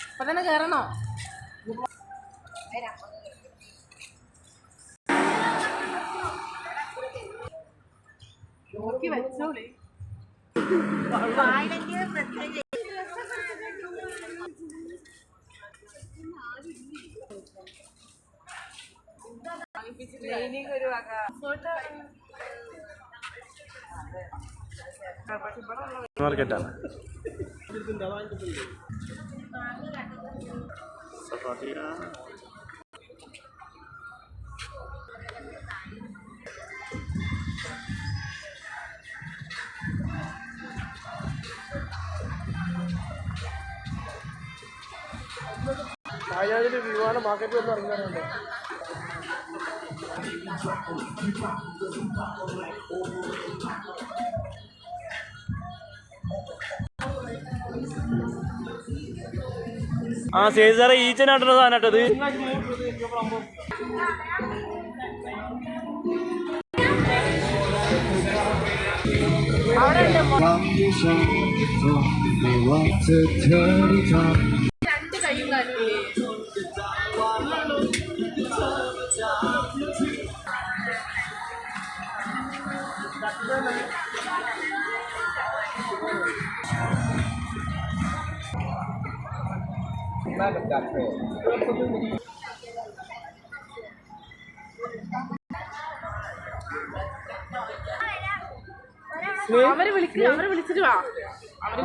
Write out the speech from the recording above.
അപ്പൊ തന്നെ കേറണോ? നോക്കി വെച്ചോളി. മാർക്കറ്റാണ്. വയനാട്ടിൽ വിമാന മാർക്കറ്റ് ഒന്നും ഇറങ്ങാറുണ്ട്. ആ ശരി സാറേ, ഈച്ചനാട്ടുന്ന സാധനട്ടത്. രണ്ട് കൈയും കാണില്ലേ? അവരെ വിളിച്ചിട്ട് വാ. അവരെ